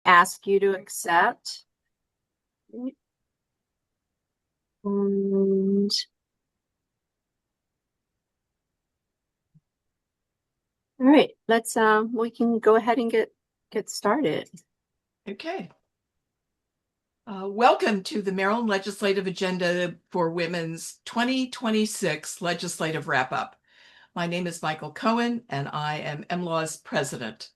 ask you to accept. And all right, let's we can go ahead and get started. Okay. Welcome to the Maryland Legislative Agenda for Women's 2026 Legislative Wrap-Up. My name is Michael Cohen, and I am MLAW's president.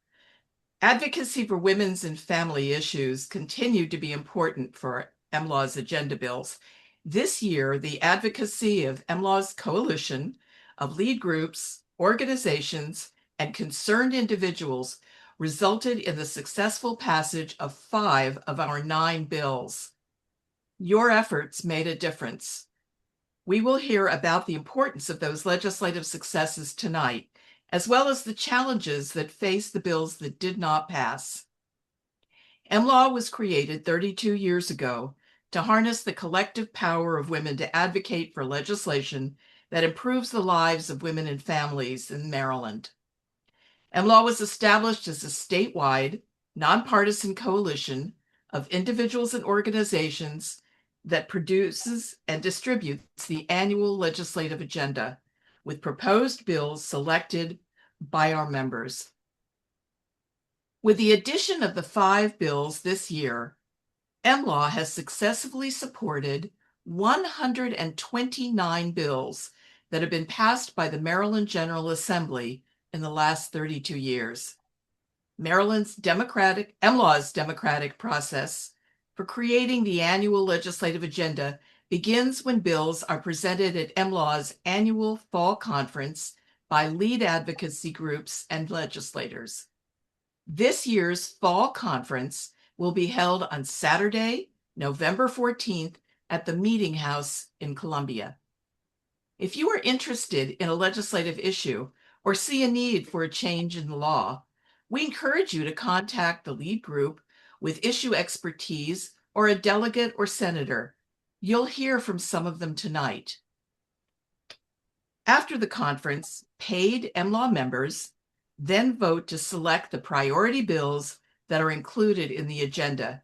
Advocacy for women's and family issues continue to be important for MLAW's agenda bills. This year, the advocacy of MLAW's coalition of lead groups, organizations, and concerned individuals resulted in the successful passage of 5 of our 9 bills. Your efforts made a difference. We will hear about the importance of those legislative successes tonight, as well as the challenges that face the bills that did not pass. MLAW was created 32 years ago to harness the collective power of women to advocate for legislation that improves the lives of women and families in Maryland. MLAW was established as a statewide, nonpartisan coalition of individuals and organizations that produces and distributes the annual legislative agenda, with proposed bills selected by our members. With the addition of the 5 bills this year, MLAW has successfully supported 129 bills that have been passed by the Maryland General Assembly in the last 32 years. MLAW's democratic process for creating the annual legislative agenda begins when bills are presented at MLAW's annual fall conference by lead advocacy groups and legislators. This year's fall conference will be held on Saturday, November 14th at the Meeting House in Columbia. If you are interested in a legislative issue or see a need for a change in the law, we encourage you to contact the lead group with issue expertise or a delegate or senator. You'll hear from some of them tonight. After the conference, paid MLAW members then vote to select the priority bills that are included in the agenda.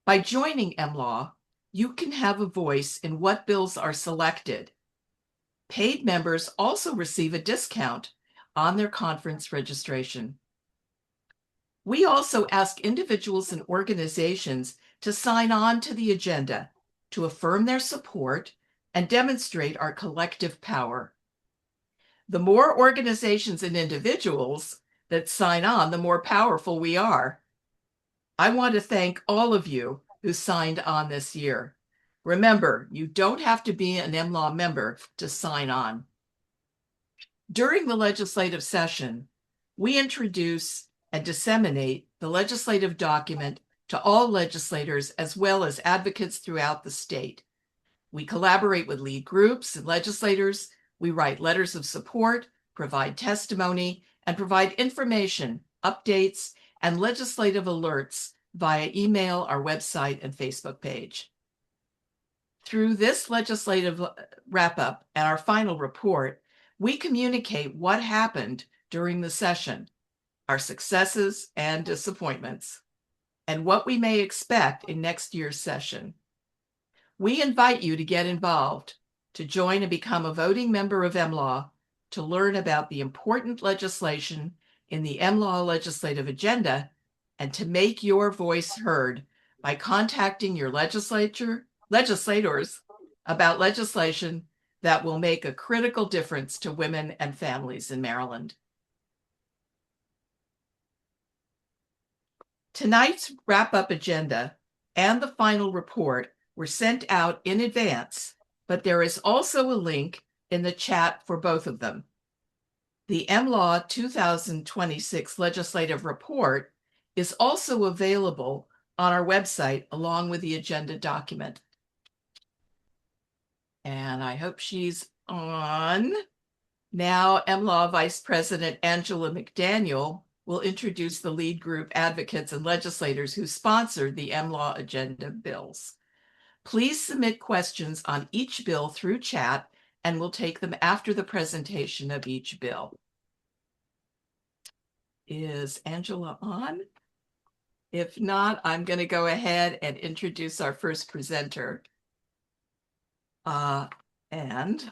By joining MLAW, you can have a voice in what bills are selected. Paid members also receive a discount on their conference registration. We also ask individuals and organizations to sign on to the agenda to affirm their support and demonstrate our collective power. The more organizations and individuals that sign on, the more powerful we are. I want to thank all of you who signed on this year. Remember, you don't have to be an MLAW member to sign on. During the legislative session, we introduce and disseminate the legislative document to all legislators as well as advocates throughout the state. We collaborate with lead groups and legislators. We write letters of support, provide testimony, and provide information, updates, and legislative alerts via email, our website, and Facebook page. Through this legislative wrap-up and our final report, we communicate what happened during the session, our successes and disappointments, and what we may expect in next year's session. We invite you to get involved, to join and become a voting member of MLAW, to learn about the important legislation in the MLAW legislative agenda, and to make your voice heard by contacting your legislators about legislation that will make a critical difference to women and families in Maryland. Tonight's wrap-up agenda and the final report were sent out in advance, but there is also a link in the chat for both of them. The MLAW 2026 legislative report is also available on our website along with the agenda document. And I hope she's on. Now, MLAW Vice President Angela McDaniel will introduce the lead group advocates and legislators who sponsored the MLAW agenda bills. Please submit questions on each bill through chat, and we'll take them after the presentation of each bill. Is Angela on? If not, I'm going to go ahead and introduce our first presenter. And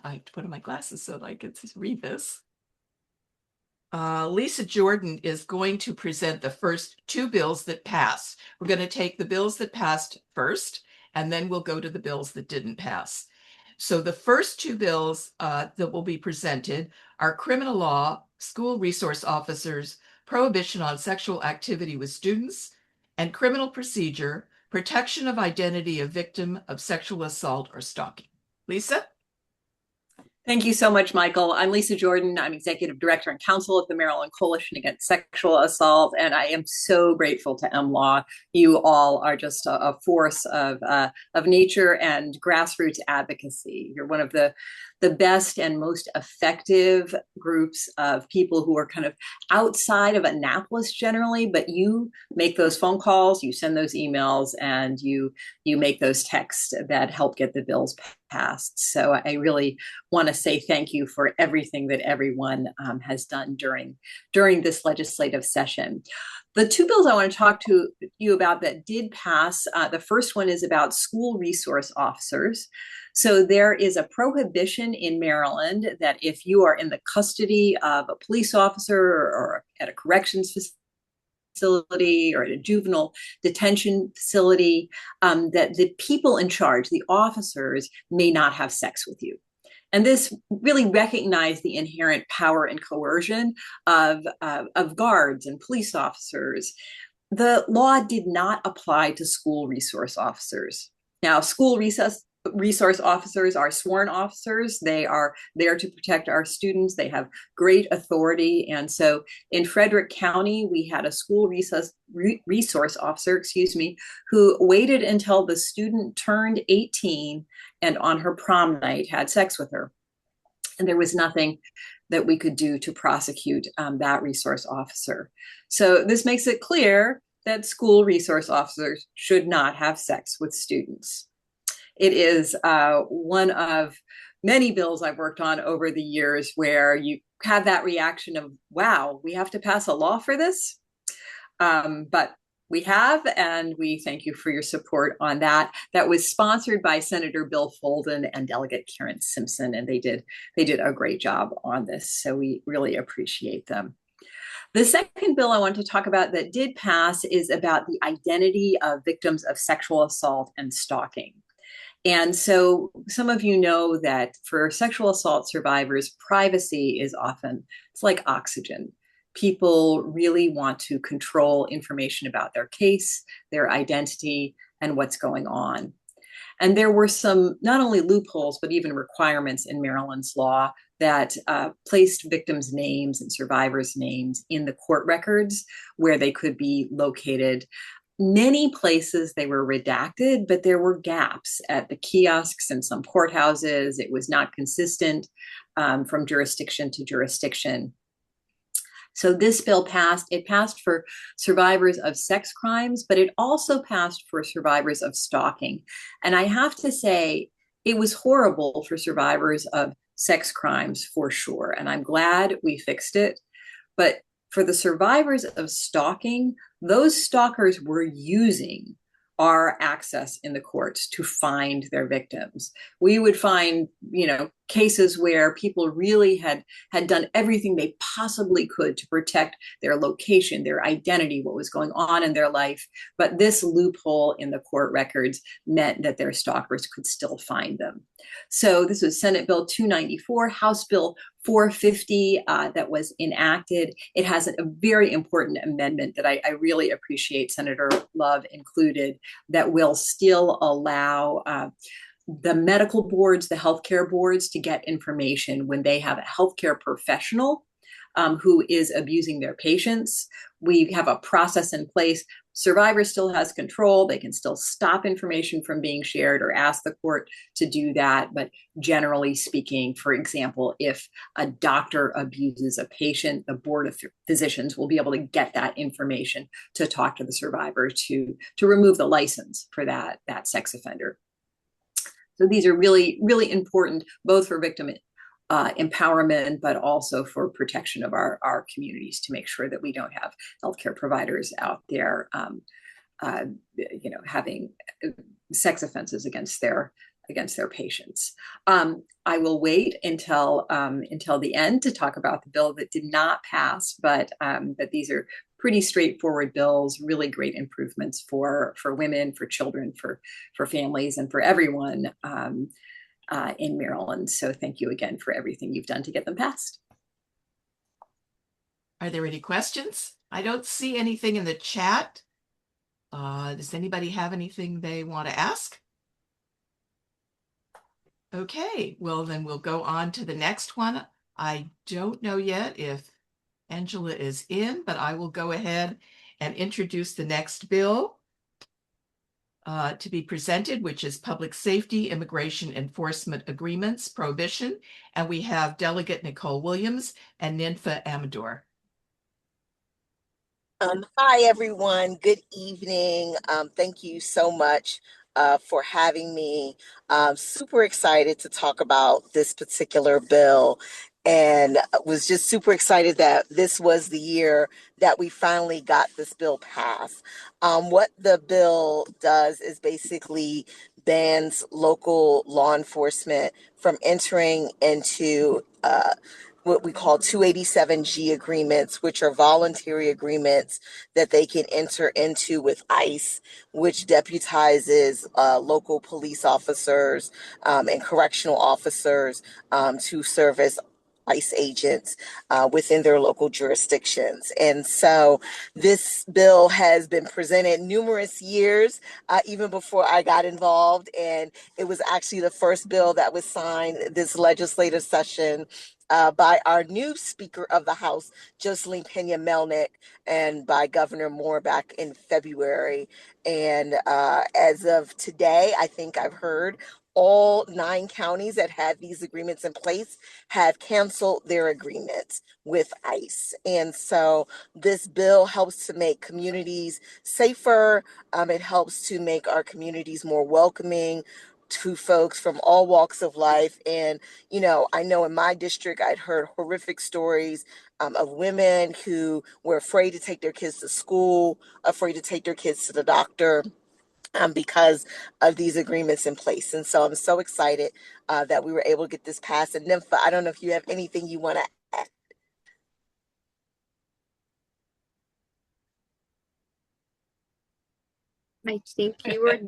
I have to put on my glasses so that I can read this. Lisa Jordan is going to present the first two bills that passed. We're going to take the bills that passed first, and then we'll go to the bills that didn't pass. So the first two bills that will be presented are criminal law, school resource officers, prohibition on sexual activity with students, and criminal procedure, protection of identity of victim of sexual assault or stalking. Lisa? Thank you so much, Michael. I'm Lisa Jordan. I'm Executive Director and Counsel of the Maryland Coalition Against Sexual Assault, and I am so grateful to MLAW. You all are just a force of nature and grassroots advocacy. You're one of the best and most effective groups of people who are kind of outside of Annapolis generally, but you make those phone calls, you send those emails, and you make those texts that help get the bills passed. So I really want to say thank you for everything that everyone has done during this legislative session. The two bills I want to talk to you about that did pass, the first one is about school resource officers. So there is a prohibition in Maryland that if you are in the custody of a police officer or at a corrections facility or at a juvenile detention facility, that the people in charge, the officers, may not have sex with you. And this really recognized the inherent power and coercion of guards and police officers. The law did not apply to school resource officers. Now, school resource officers are sworn officers. They are there to protect our students. They have great authority. And so in Frederick County, we had a school resource officer, who waited until the student turned 18 and on her prom night had sex with her. And there was nothing that we could do to prosecute that resource officer. So this makes it clear that school resource officers should not have sex with students. It is one of many bills I've worked on over the years where you have that reaction of, wow, we have to pass a law for this? But we have, and we thank you for your support on that. That was sponsored by Senator Bill Folden and Delegate Karen Simpson, and they did a great job on this. So we really appreciate them. The second bill I want to talk about that did pass is about the identity of victims of sexual assault and stalking. And so some of you know that for sexual assault survivors, privacy is often, it's like oxygen. People really want to control information about their case, their identity, and what's going on. And there were some not only loopholes, but even requirements in Maryland's law that placed victims' names and survivors' names in the court records where they could be located. Many places they were redacted, but there were gaps at the kiosks and some courthouses. It was not consistent from jurisdiction to jurisdiction. So this bill passed. It passed for survivors of sex crimes, but it also passed for survivors of stalking. And I have to say, it was horrible for survivors of sex crimes for sure. And I'm glad we fixed it. But for the survivors of stalking, those stalkers were using our access in the courts to find their victims. We would find, cases where people really had done everything they possibly could to protect their location, their identity, what was going on in their life. But this loophole in the court records meant that their stalkers could still find them. So this was Senate Bill 294, House Bill 450 that was enacted. It has a very important amendment that I really appreciate Senator Love included that will still allow the medical boards, the healthcare boards to get information when they have a healthcare professional who is abusing their patients. We have a process in place. Survivor still has control. They can still stop information from being shared or ask the court to do that. But generally speaking, for example, if a doctor abuses a patient, the board of physicians will be able to get that information to talk to the survivor to remove the license for that sex offender. So these are really, really important, both for victim empowerment, but also for protection of our communities to make sure that we don't have healthcare providers out there having sex offenses against their patients. I will wait until the end to talk about the bill that did not pass, but these are pretty straightforward bills, really great improvements for women, for children, for families, and for everyone in Maryland. So thank you again for everything you've done to get them passed. Are there any questions? I don't see anything in the chat. Does anybody have anything they want to ask? Okay, well then we'll go on to the next one. I don't know yet if Angela is in, but I will go ahead and introduce the next bill to be presented, which is Public Safety Immigration Enforcement Agreements Prohibition. And we have Delegate Nicole Williams and Ninfa Amador. Hi, everyone. Good evening. Thank you so much for having me. Super excited to talk about this particular bill, and was just super excited that this was the year that we finally got this bill passed. What the bill does is basically bans local law enforcement from entering into what we call 287G agreements, which are voluntary agreements that they can enter into with ICE, which deputizes local police officers and correctional officers to serve as ICE agents within their local jurisdictions. And so this bill has been presented numerous years, even before I got involved. And it was actually the first bill that was signed this legislative session by our new Speaker of the House, Jocelyn Pena-Melnick, and by Governor Moore back in February. And as of today, I think I've heard all 9 counties that had these agreements in place have canceled their agreements with ICE. And so this bill helps to make communities safer. It helps to make our communities more welcoming to folks from all walks of life. And I know in my district, I'd heard horrific stories of women who were afraid to take their kids to school, afraid to take their kids to the doctor because of these agreements in place. And so I'm so excited that we were able to get this passed. And Nympha, I don't know if you have anything you want to add. I think you were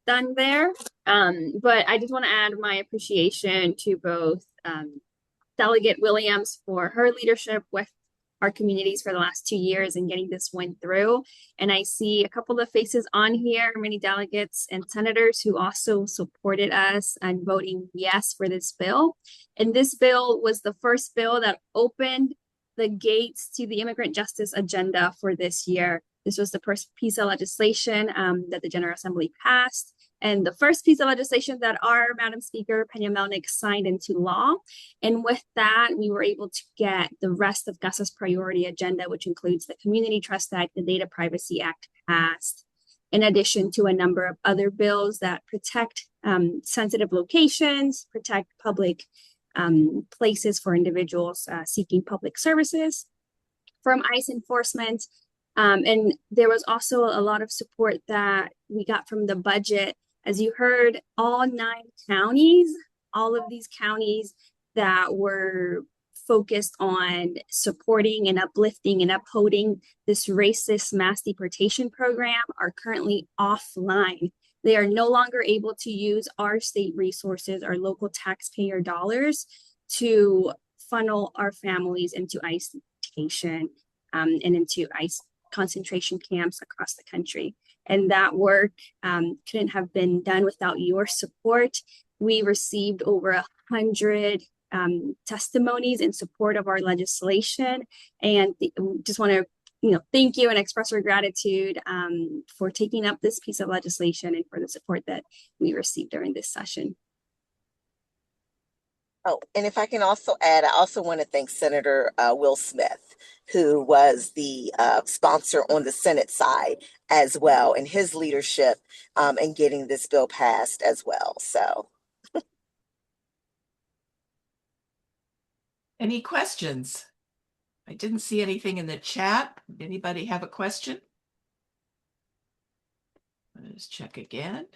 done there. But I just want to add my appreciation to both Delegate Williams for her leadership with our communities for the last 2 years and getting this one through. And I see a couple of faces on here, many delegates and senators who also supported us and voting yes for this bill. And this bill was the first bill that opened the gates to the immigrant justice agenda for this year. This was the first piece of legislation that the General Assembly passed, and the first piece of legislation that our Madam Speaker, Pena-Melnick, signed into law. And with that, we were able to get the rest of GUS's priority agenda, which includes the Community Trust Act, the Data Privacy Act passed, in addition to a number of other bills that protect sensitive locations, protect public places for individuals seeking public services from ICE enforcement. And there was also a lot of support that we got from the budget. As you heard, all 9 counties, all of these counties that were focused on supporting and uplifting and upholding this racist mass deportation program are currently offline. They are no longer able to use our state resources, our local taxpayer dollars, to funnel our families into ICE detention and into ICE concentration camps across the country. And that work couldn't have been done without your support. We received over 100 testimonies in support of our legislation, and just want to thank you and express our gratitude for taking up this piece of legislation and for the support that we received during this session. Oh, and if I can also add, I also want to thank Senator Will Smith, who was the sponsor on the Senate side as well, and his leadership in getting this bill passed as well. So, Any questions? I didn't see anything in the chat. Anybody have a question? Let's check again.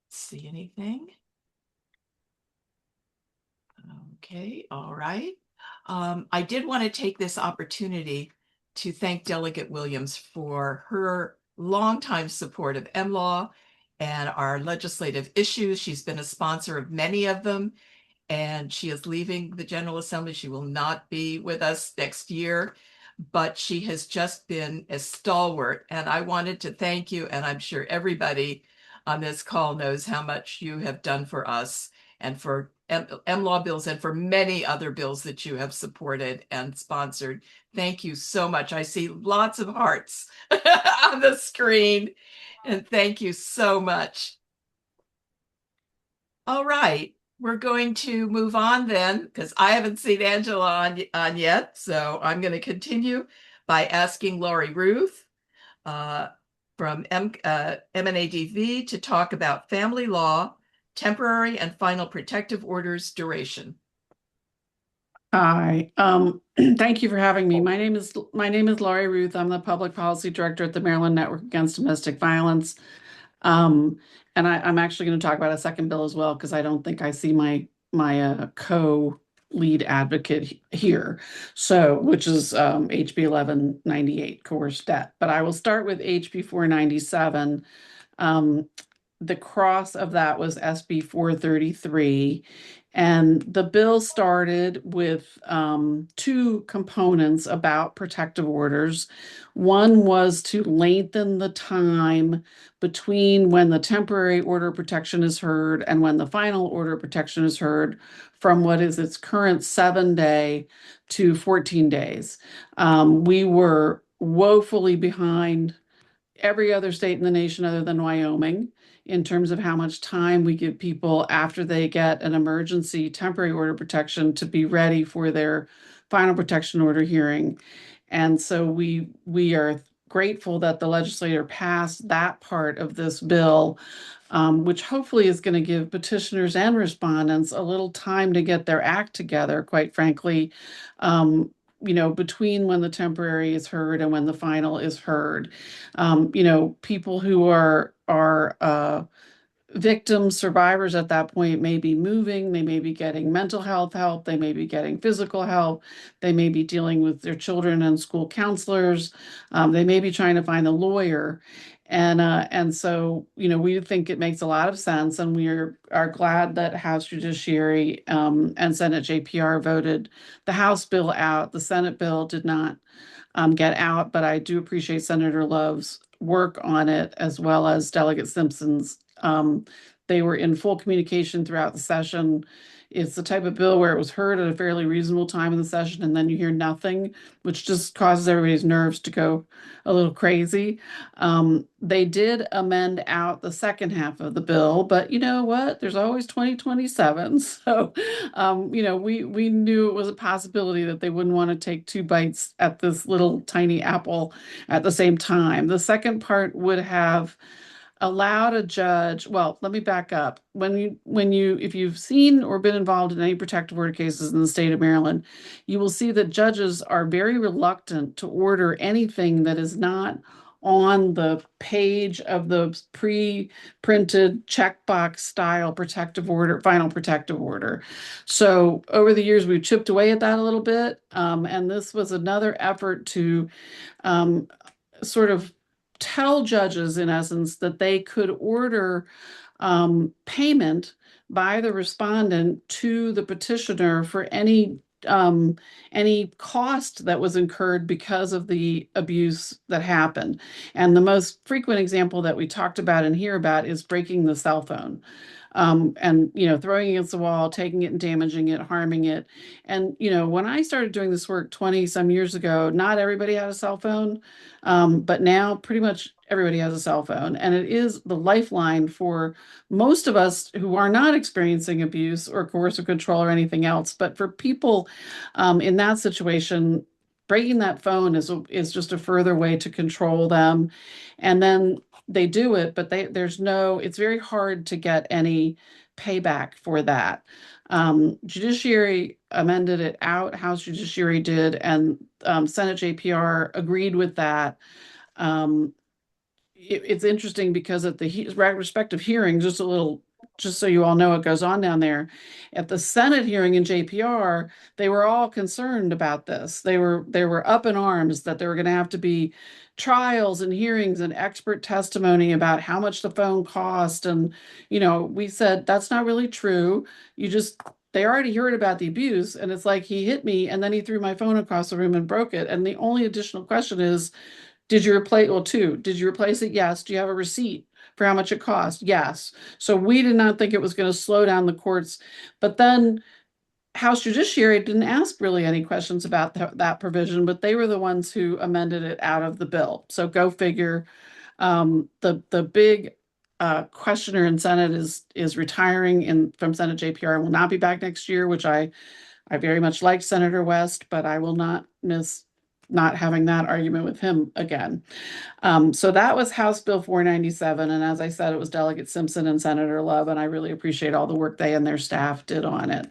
See anything? Okay, all right. I did want to take this opportunity to thank Delegate Williams for her longtime support of MLAW and our legislative issues. She's been a sponsor of many of them, and she is leaving the General Assembly. She will not be with us next year, but she has just been a stalwart. And I wanted to thank you, and I'm sure everybody on this call knows how much you have done for us and for MLAW bills and for many other bills that you have supported and sponsored. Thank you so much. I see lots of hearts on the screen, and thank you so much. All right, we're going to move on then, because I haven't seen Angela on yet. So I'm going to continue by asking Lori Ruth from MNADV to talk about family law, temporary and final protective orders duration. Hi, thank you for having me. My name is Laurie Ruth. I'm the Public Policy Director at the Maryland Network Against Domestic Violence. And I'm actually going to talk about a second bill as well, because I don't think I see my co-lead advocate here. So, which is HB 1198, coerced debt. But I will start with HB 497. The cross of that was SB 433. And the bill started with two components about protective orders. One was to lengthen the time between when the temporary order of protection is heard and when the final order of protection is heard, from what is its current 7-day to 14 days. We were woefully behind every other state in the nation other than Wyoming in terms of how much time we give people after they get an emergency temporary order protection to be ready for their final protection order hearing. And so we are grateful that the legislator passed that part of this bill, which hopefully is going to give petitioners and respondents a little time to get their act together, quite frankly, between when the temporary is heard and when the final is heard. People who are victims, survivors at that point may be moving, they may be getting mental health help, they may be getting physical help, they may be dealing with their children and school counselors, they may be trying to find a lawyer. And so, we think it makes a lot of sense, and we are glad that House Judiciary and Senate JPR voted the House bill out. The Senate bill did not get out, but I do appreciate Senator Love's work on it, as well as Delegate Simpson's. They were in full communication throughout the session. It's the type of bill where it was heard at a fairly reasonable time in the session, and then you hear nothing, which just causes everybody's nerves to go a little crazy. They did amend out the second half of the bill, but you know what? There's always 2027. So, we knew it was a possibility that they wouldn't want to take two bites at this little tiny apple at the same time. The second part would have allowed a judge, well, let me back up. If you've seen or been involved in any protective order cases in the state of Maryland, you will see that judges are very reluctant to order anything that is not on the page of the pre-printed checkbox style protective order, final protective order. So over the years, we've chipped away at that a little bit. And this was another effort to sort of tell judges, in essence, that they could order payment by the respondent to the petitioner for any cost that was incurred because of the abuse that happened. And the most frequent example that we talked about and hear about is breaking the cell phone. And throwing it against the wall, taking it and damaging it, harming it. And when I started doing this work 20 some years ago, not everybody had a cell phone, but now pretty much everybody has a cell phone, and it is the lifeline for most of us who are not experiencing abuse or coercive control or anything else. But for people in that situation, breaking that phone is just a further way to control them. And then they do it, but it's very hard to get any payback for that. Judiciary amended it out, House Judiciary did, and Senate JPR agreed with that. it's interesting because at the respective hearings, just so you all know what goes on down there, at the Senate hearing in JPR, they were all concerned about this. They were up in arms that there were going to have to be trials and hearings and expert testimony about how much the phone cost. And, we said, that's not really true. They already heard about the abuse. And it's like, he hit me and then he threw my phone across the room and broke it. And the only additional question is, did you replace, well, two, did you replace it? Yes. Do you have a receipt for how much it cost? Yes. So we did not think it was going to slow down the courts. But then House Judiciary didn't ask really any questions about that provision, but they were the ones who amended it out of the bill. So go figure. The big questioner in Senate is retiring from Senate JPR and will not be back next year, which I very much liked Senator West, but I will not miss not having that argument with him again. So that was House Bill 497. And as I said, it was Delegate Simpson and Senator Love, and I really appreciate all the work they and their staff did on it.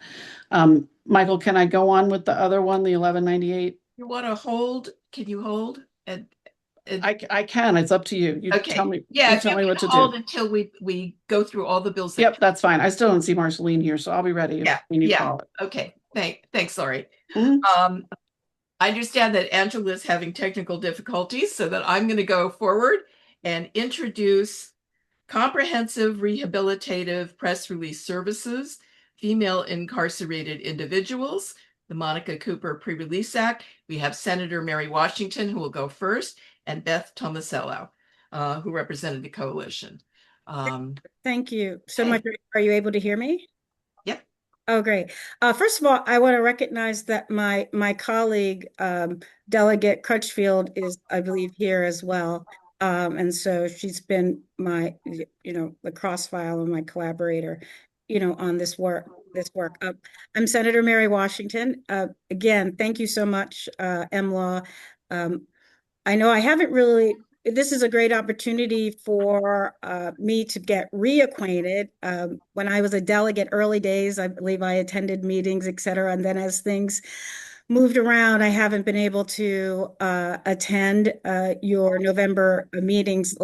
Michael, can I go on with the other one, the 1198? You want to hold? Can you hold? And I can. It's up to you. You okay. Tell me. Yeah, you tell me what to hold do until we go through all the bills. Yep, that's fine. I still don't see Marceline here, so I'll be ready if we need to call it. Okay. Thanks, Laurie. Mhm. I understand that Angela is having technical difficulties, so that I'm going to go forward and introduce Comprehensive Rehabilitative Press Release Services, Female Incarcerated Individuals, the Monica Cooper Pre-Release Act. We have Senator Mary Washington, who will go first, and Beth Tomasello, who represented the coalition. Thank you so much. Are you able to hear me? Yep. Oh, great. First of all, I want to recognize that my colleague, Delegate Crutchfield, is, I believe, here as well. And so she's been my, the cross-file and my collaborator, on this work. I'm Senator Mary Washington. Again, thank you so much, MLAW. I know I haven't really, this is a great opportunity for me to get reacquainted. When I was a delegate early days, I believe I attended meetings, et cetera. And then as things moved around, I haven't been able to attend your November meetings,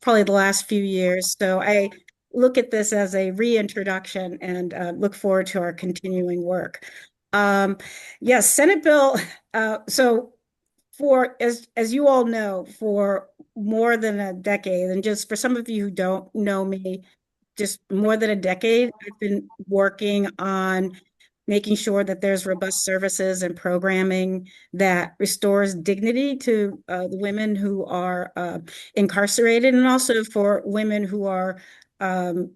probably the last few years. So I look at this as a reintroduction and look forward to our continuing work. Yes, Senate Bill. So as you all know, for more than a decade, and just for some of you who don't know me, just more than a decade, I've been working on making sure that there's robust services and programming that restores dignity to the women who are incarcerated, and also for women who are in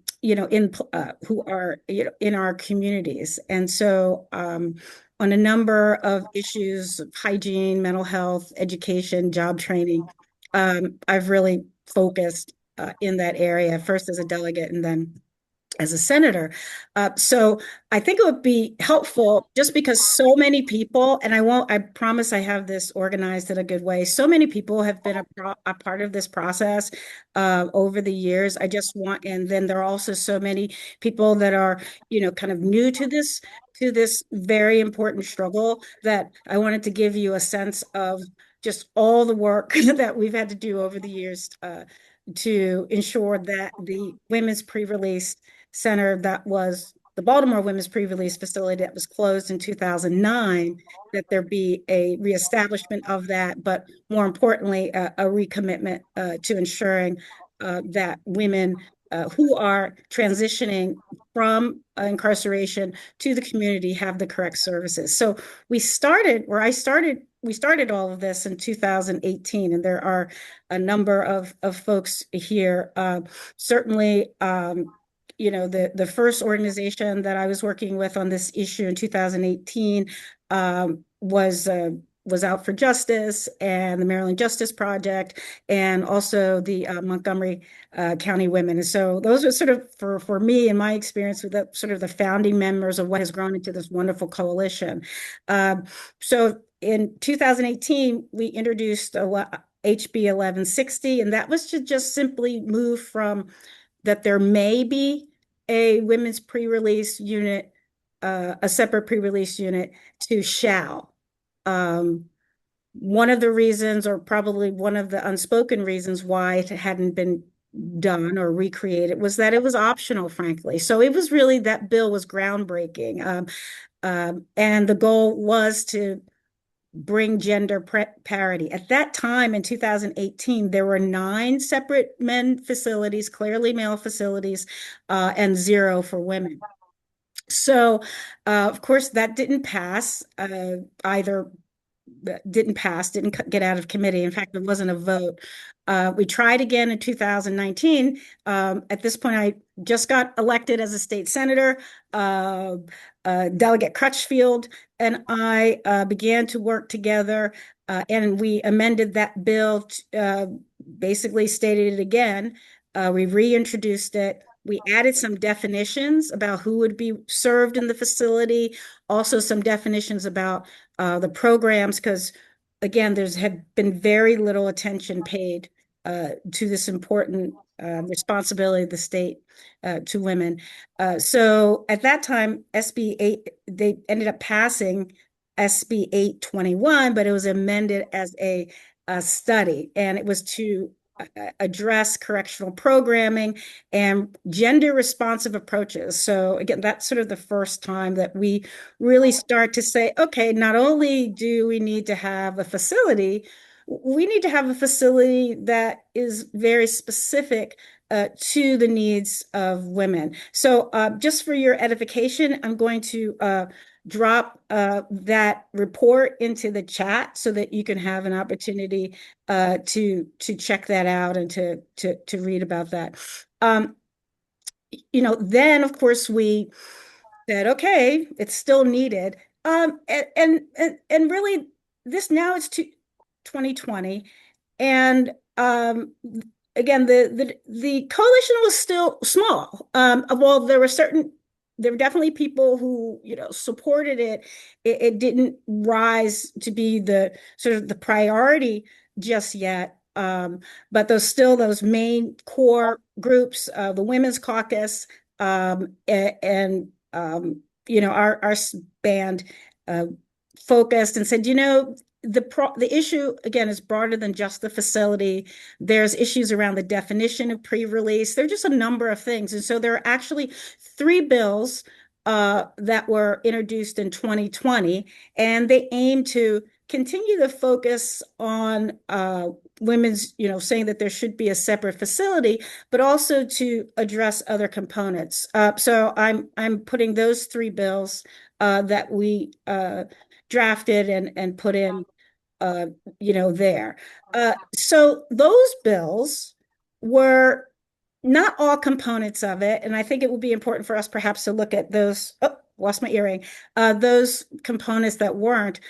our communities. And so on a number of issues of hygiene, mental health, education, job training, I've really focused in that area, first as a delegate and then as a senator. So I think it would be helpful just because so many people, and I promise I have this organized in a good way. So many people have been a part of this process over the years. And then there are also so many people that are, kind of new to this very important struggle, that I wanted to give you a sense of just all the work that we've had to do over the years to ensure that the Women's Pre-Release Center, that was the Baltimore Women's Pre-Release Facility that was closed in 2009, that there be a reestablishment of that, but more importantly, a recommitment to ensuring that women who are transitioning from incarceration to the community have the correct services. So we started all of this in 2018, and there are a number of folks here. Certainly, the first organization that I was working with on this issue in 2018 was Out for Justice and the Maryland Justice Project, and also the Montgomery County Women. And so those are sort of, for me, in my experience, with the sort of the founding members of what has grown into this wonderful coalition. So in 2018, we introduced HB 1160, and that was to just simply move from that there may be a women's pre-release unit, a separate pre-release unit, to shall. one of the reasons, or probably one of the unspoken reasons why it hadn't been done or recreated, was that it was optional, frankly. So it was really, that bill was groundbreaking. And the goal was to bring gender parity. At that time in 2018, there were 9 separate men facilities, clearly male facilities, and 0 for women. So, of course, that didn't pass. Either didn't pass, didn't get out of committee. In fact, there wasn't a vote. We tried again in 2019. At this point, I just got elected as a state senator. Delegate Crutchfield and I began to work together, and we amended that bill, basically stated it again. We reintroduced it. We added some definitions about who would be served in the facility, also some definitions about the programs, because again, there's had been very little attention paid to this important responsibility of the state to women. So at that time, SB 8, they ended up passing SB 821, but it was amended as a study, and it was to address correctional programming and gender responsive approaches. So again, that's sort of the first time that we really start to say, okay, not only do we need to have a facility, we need to have a facility that is very specific to the needs of women. So just for your edification, I'm going to drop that report into the chat so that you can have an opportunity to check that out and to read about that. Then of course we said, okay, it's still needed. And really, this now it's 2020, and again, the coalition was still small. Well, there were definitely people who supported it. It didn't rise to be the sort of the priority just yet. But those main core groups, the Women's Caucus, and our band focused and said, the issue again is broader than just the facility. There's issues around the definition of pre-release. There are just a number of things, and so there are actually 3 bills that were introduced in 2020, and they aim to continue the focus on women's, saying that there should be a separate facility, but also to address other components. So I'm putting those 3 bills that we drafted and put in, there. So those bills were not all components of it, and I think it would be important for us perhaps to look at those. Oh, lost my earring. Those components that weren't.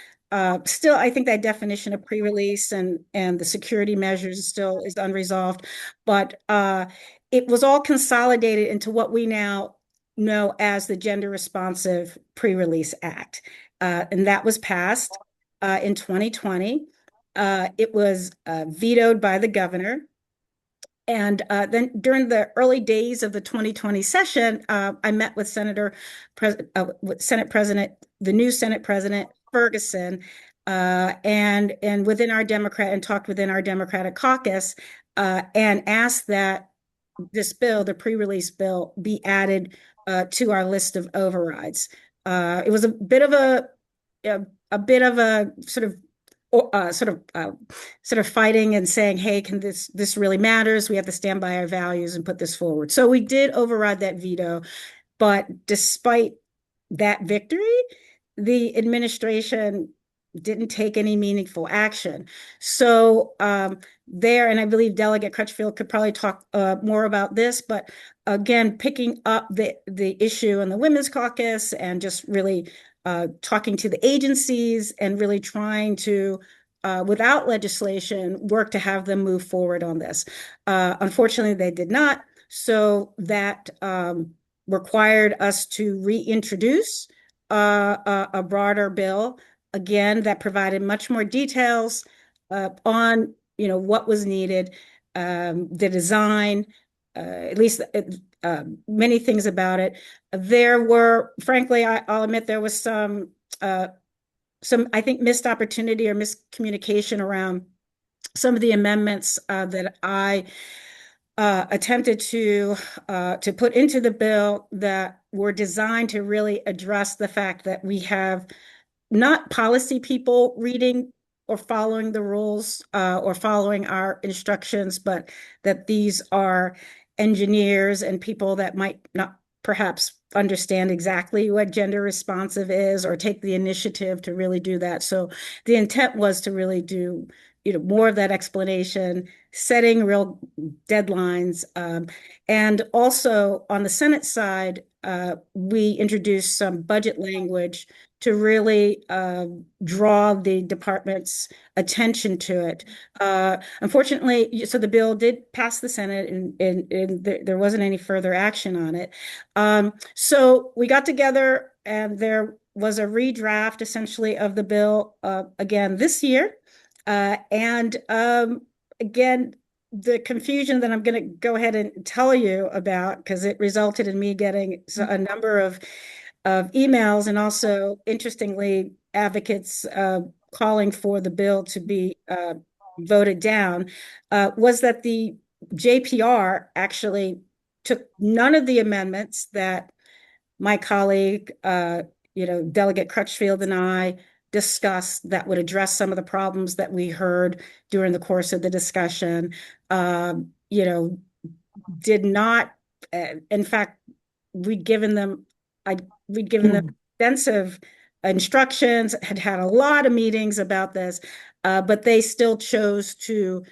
Still, I think that definition of pre-release and the security measures still is unresolved, but it was all consolidated into what we now know as the Gender Responsive Pre-Release Act, and that was passed in 2020. It was vetoed by the governor. And then during the early days of the 2020 session, I met with Senate President, the new Senate President Ferguson, and within our talked within our Democratic caucus, and asked that this bill, the pre-release bill, be added to our list of overrides. It was a bit of a sort of fighting and saying, hey, can this really matters? We have to stand by our values and put this forward. So we did override that veto, but despite that victory, the administration didn't take any meaningful action. So and I believe Delegate Crutchfield could probably talk more about this, but again, picking up the issue in the Women's Caucus and just really talking to the agencies and really trying to, without legislation, work to have them move forward on this. Unfortunately, they did not. So that required us to reintroduce a broader bill, again, that provided much more details on what was needed, the design, at least many things about it. There were, frankly, I'll admit, there was some some, I think, missed opportunity or miscommunication around some of the amendments that I attempted to put into the bill that were designed to really address the fact that we have not policy people reading or following the rules or following our instructions, but that these are engineers and people that might not perhaps understand exactly what gender responsive is or take the initiative to really do that. So the intent was to really do, more of that explanation, setting real deadlines. And also on the Senate side, we introduced some budget language to really draw the department's attention to it. Unfortunately, so the bill did pass the Senate, and there wasn't any further action on it. So we got together, and there was a redraft essentially of the bill again this year. And again, the confusion that I'm going to go ahead and tell you about, because it resulted in me getting a number of emails, and also, interestingly, advocates calling for the bill to be voted down, was that the JPR actually took none of the amendments that my colleague, Delegate Crutchfield, and I discussed that would address some of the problems that we heard during the course of the discussion. Did not, in fact, we'd given them, we'd given them extensive instructions, had a lot of meetings about this, but they still chose to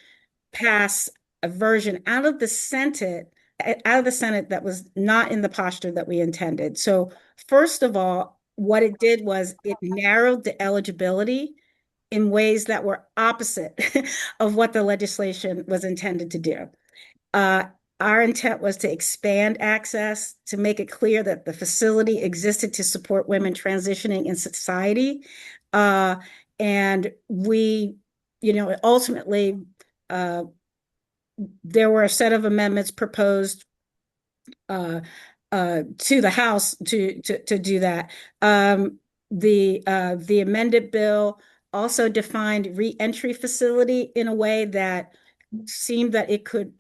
pass a version out of the Senate that was not in the posture that we intended. So first of all, what it did was it narrowed the eligibility in ways that were opposite of what the legislation was intended to do. Our intent was to expand access, to make it clear that the facility existed to support women transitioning in society. And we, ultimately, there were a set of amendments proposed to the House to do that. The amended bill also defined reentry facility in a way that seemed that it could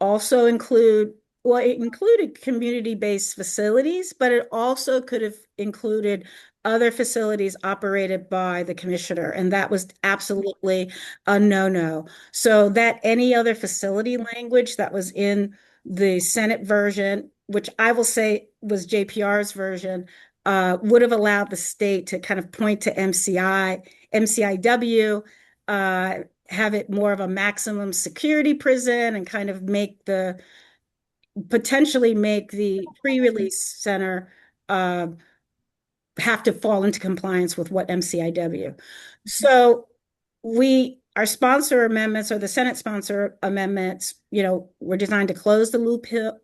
also include, well, it included community-based facilities, but it also could have included other facilities operated by the commissioner, and that was absolutely a no-no. So that any other facility language that was in the Senate version, which I will say was JPR's version, would have allowed the state to kind of point to MCIW, have it more of a maximum security prison, and kind of potentially make the pre-release center have to fall into compliance with what MCIW. So our sponsor amendments, or the Senate sponsor amendments, were designed to close the loophole,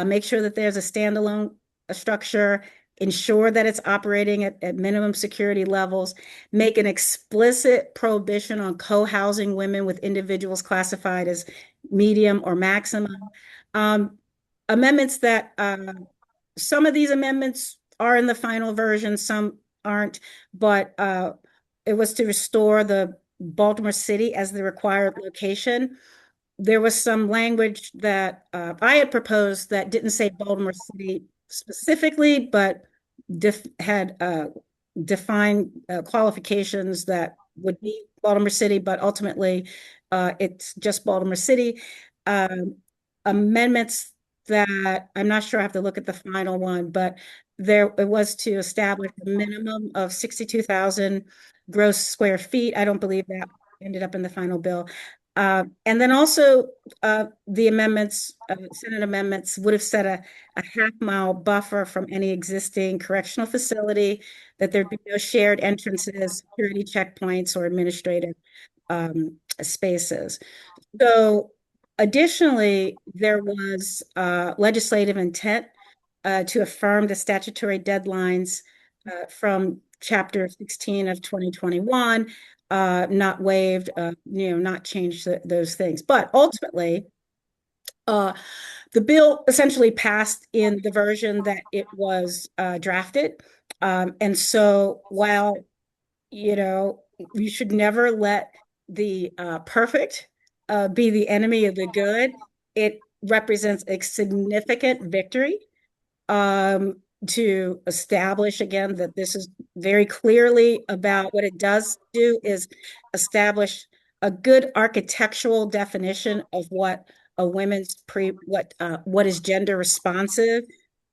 make sure that there's a standalone structure, ensure that it's operating at minimum security levels, make an explicit prohibition on co-housing women with individuals classified as medium or maximum. Amendments that, some of these amendments are in the final version, some aren't, but it was to restore the Baltimore City as the required location. There was some language that I had proposed that didn't say Baltimore City specifically, but had defined qualifications that would be Baltimore City, but ultimately it's just Baltimore City. Amendments that I'm not sure, I have to look at the final one, but it was to establish a minimum of 62,000 gross square feet. I don't believe that ended up in the final bill. And then also the amendments, Senate amendments, would have set a half-mile buffer from any existing correctional facility, that there'd be no shared entrances, security checkpoints, or administrative spaces. So additionally, there was legislative intent to affirm the statutory deadlines from Chapter 16 of 2021, not waived, not changed those things. But ultimately, the bill essentially passed in the version that it was drafted. And so while, you know, you should never let the perfect be the enemy of the good, it represents a significant victory um, to establish again that this is very clearly about what it does do is establish a good architectural definition of what a women's what is gender responsive.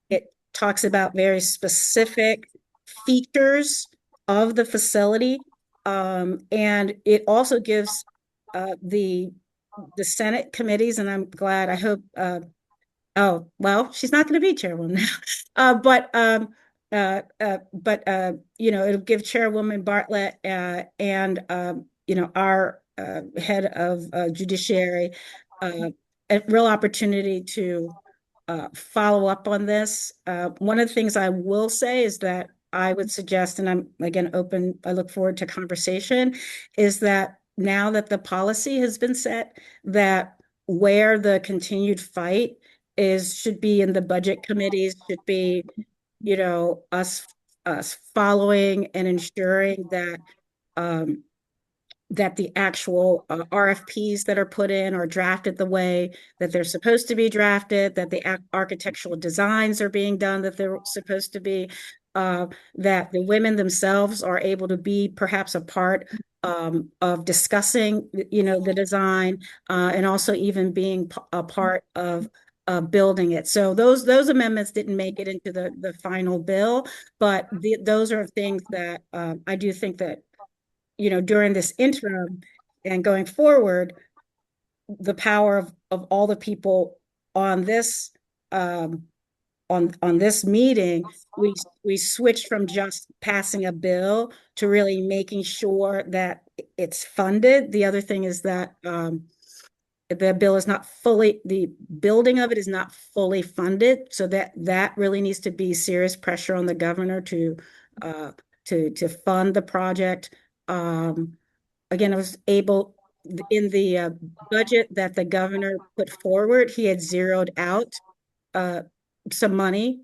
It talks about very specific features of the facility, and it also gives the Senate committees, and I'm glad. I hope oh, well, she's not going to be chairwoman now. You know, it'll give Chairwoman Bartlett and you know, our head of judiciary a real opportunity to follow up on this. One of the things I will say is that I would suggest, and I'm again open, I look forward to conversation, is that now that the policy has been set, that where the continued fight is should be in the budget committees, should be, you know, us following and ensuring um, that the actual RFPs that are put in are drafted the way that they're supposed to be drafted, that the architectural designs are being done that they're supposed to be, that the women themselves are able to be perhaps a part of discussing, you know, the design, and also even being a part of building it. So those amendments didn't make it into the final bill, but those are things that I do think that, you know, during this interim and going forward, the power of all the people on this on this meeting, we switched from just passing a bill to really making sure that it's funded. The other thing is that the bill is not fully, the building of it is not fully funded, so that really needs to be serious pressure on the governor uh, to fund the project. Again, I was able in the budget that the governor put forward, he had zeroed out uh, some money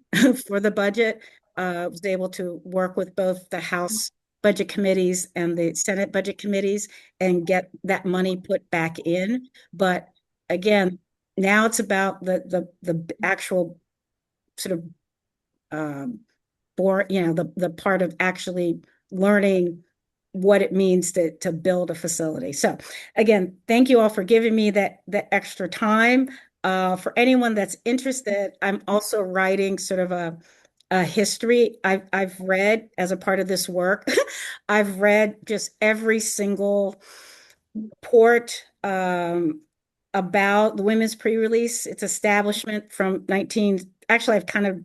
for the budget. Was able to work with both the House budget committees and the Senate budget committees and get that money put back in. But again, now it's about the actual sort of for, you know, the part of actually learning what it means to build a facility. So again, thank you all for giving me that extra time. For anyone that's interested, I'm also writing sort of a history. I've read as a part of this work, I've read just every single report about the women's pre-release, its establishment from 19, actually I've kind of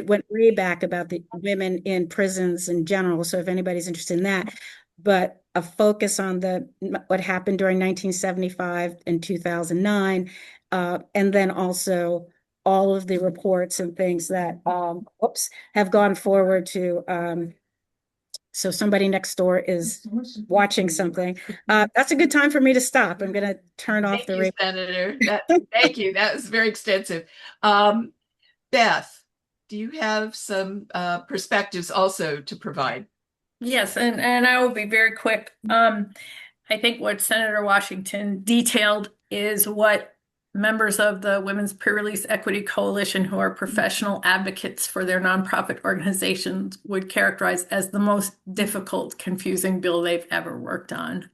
went way back about the women in prisons in general. So if anybody's interested in that, but a focus on what happened during 1975 and 2009, and then also all of the reports and things that have gone forward to. So somebody next door is watching something. That's a good time for me to stop. I'm going to turn off the radio. Senator. Thank you. That was very extensive. Beth, do you have some perspectives also to provide? Yes, and I will be very quick. I think what Senator Washington detailed is what members of the Women's Pre-Release Equity Coalition, who are professional advocates for their nonprofit organizations, would characterize as the most difficult, confusing bill they've ever worked on.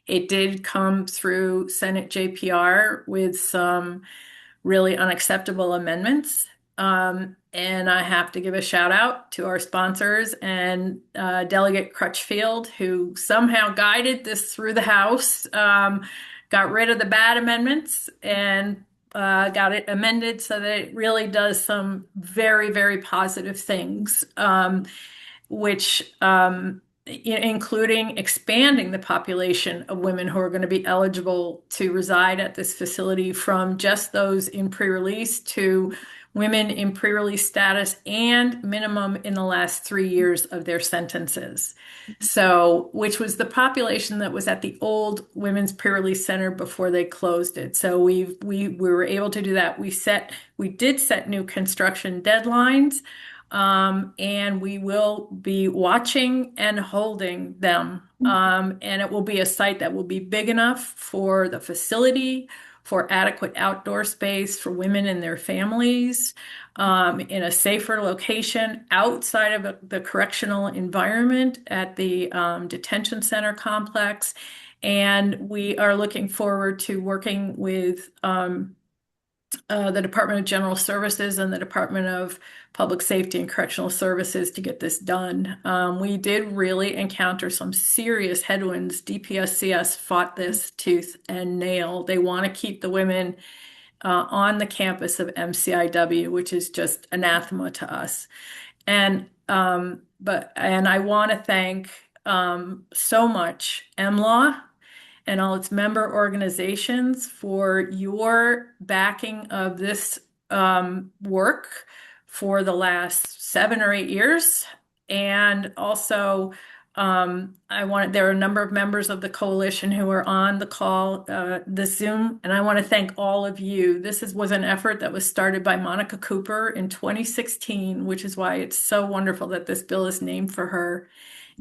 It did come through Senate JPR with some really unacceptable amendments. And I have to give a shout out to our sponsors and Delegate Crutchfield, who somehow guided this through the House, got rid of the bad amendments and got it amended so that it really does some very, very positive things, which including expanding the population of women who are going to be eligible to reside at this facility from just those in pre-release to women in pre-release status and minimum in the last 3 years of their sentences. So, which was the population that was at the old Women's Pre-Release Center before they closed it. So we were able to do that. We did set new construction deadlines. And we will be watching and holding them. And it will be a site that will be big enough for the facility, for adequate outdoor space for women and their families, in a safer location outside of the correctional environment at the detention center complex. And we are looking forward to working with the Department of General Services and the Department of Public Safety and Correctional Services to get this done. We did really encounter some serious headwinds. DPSCS fought this tooth and nail. They want to keep the women on the campus of MCIW, which is just anathema to us. And I want to thank so much MLAW and all its member organizations for your backing of this work for the last 7 or 8 years. And also, there are a number of members of the coalition who are on the call, this Zoom, and I want to thank all of you. Was an effort that was started by Monica Cooper in 2016, which is why it's so wonderful that this bill is named for her.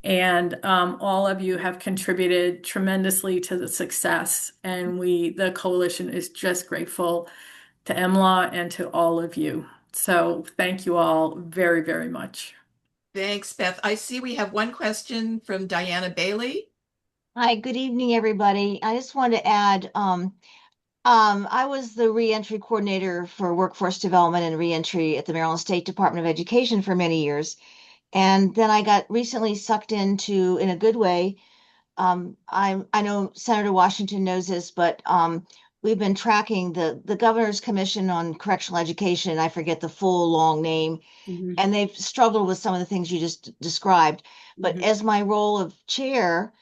And all of you have contributed tremendously to the success. And the coalition is just grateful to MLAW and to all of you. So thank you all very, very much. Thanks, Beth. I see we have one question from Diana Bailey. Hi, good evening, everybody. I just wanted to add, I was the reentry coordinator for workforce development and reentry at the Maryland State Department of Education for many years. And then I got recently sucked into, in a good way, I know Senator Washington knows this, but we've been tracking the Governor's Commission on Correctional Education. I forget the full long name, and they've struggled with some of the things you just described. But as my role of chair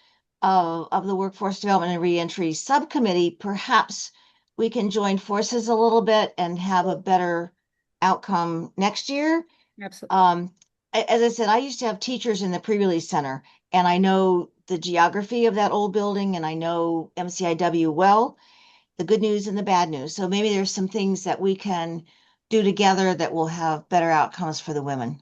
of the Workforce Development and Reentry Subcommittee, perhaps we can join forces a little bit and have a better outcome next year. Absolutely. As I said, I used to have teachers in the pre-release center, and I know the geography of that old building, and I know MCIW well, the good news and the bad news. So maybe there's some things that we can do together that will have better outcomes for the women.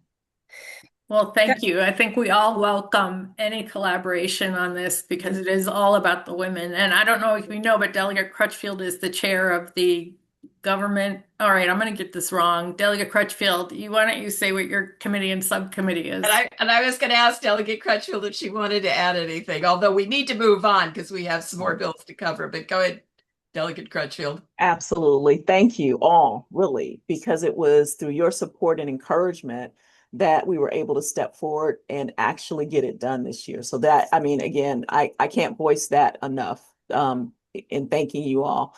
Well, thank you. I think we all welcome any collaboration on this because it is all about the women. And I don't know if you know, but Delegate Crutchfield is the chair of the government. All right, I'm going to get this wrong. Delegate Crutchfield, why don't you say what your committee and subcommittee is? And I was going to ask Delegate Crutchfield if she wanted to add anything, although we need to move on because we have some more bills to cover. But go ahead, Delegate Crutchfield. Absolutely. Thank you all, really, because it was through your support and encouragement that we were able to step forward and actually get it done this year. So that, I mean, again, I can't voice that enough in thanking you all.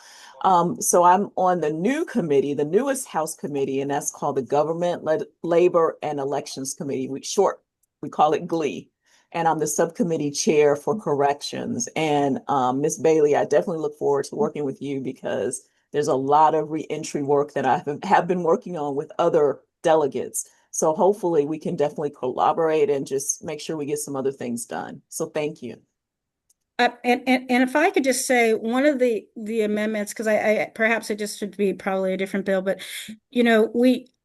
So I'm on the new committee, the newest House committee, and that's called the Government, Labor, and Elections Committee. We call it GLEE. And I'm the subcommittee chair for corrections. And Ms. Bailey, I definitely look forward to working with you because there's a lot of reentry work that I have been working on with other delegates. So hopefully we can definitely collaborate and just make sure we get some other things done. So thank you. And if I could just say one of the amendments, because I perhaps it just should be probably a different bill, but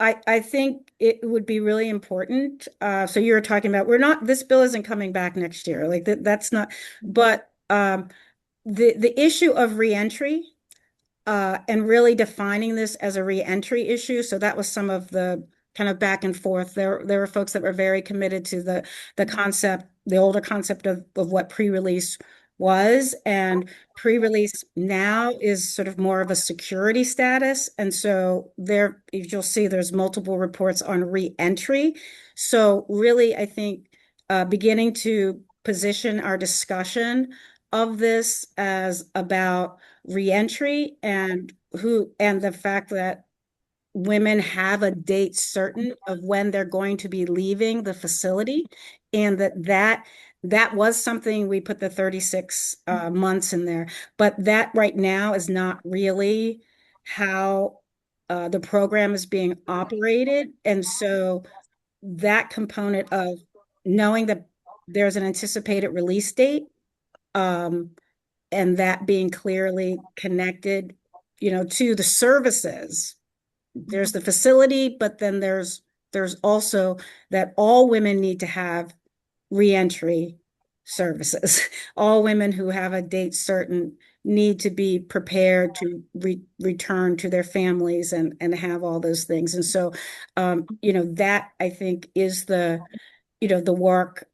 I think it would be really important. So you were talking about this bill isn't coming back next year, like that's not. But the issue of reentry and really defining this as a reentry issue. So that was some of the kind of back and forth. There were folks that were very committed to the concept, the older concept of what pre-release was, and pre-release now is sort of more of a security status. And so there, if you'll see, there's multiple reports on re-entry. So really, I think beginning to position our discussion of this as about re-entry and the fact that women have a date certain of when they're going to be leaving the facility, and that was something we put the 36 months in there, but that right now is not really how the program is being operated. And so that component of knowing that there's an anticipated release date, and that being clearly connected, to the services. There's the facility, but then there's there's also that all women need to have reentry services. All women who have a date certain need to be prepared to return to their families and have all those things. And so, that I think is the work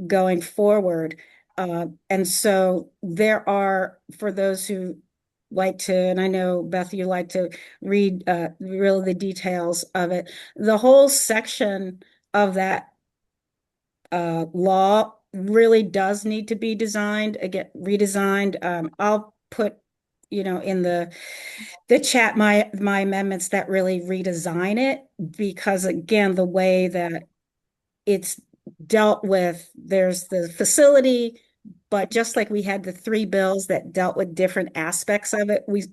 going forward. And so there are, for those who like to, and I know, Beth, you like to read really the details of it, the whole section of that law really does need to be redesigned. I'll put, in the chat my amendments that really redesign it, because again, the way that it's dealt with, there's the facility, but just like we had the three bills that dealt with different aspects of it, we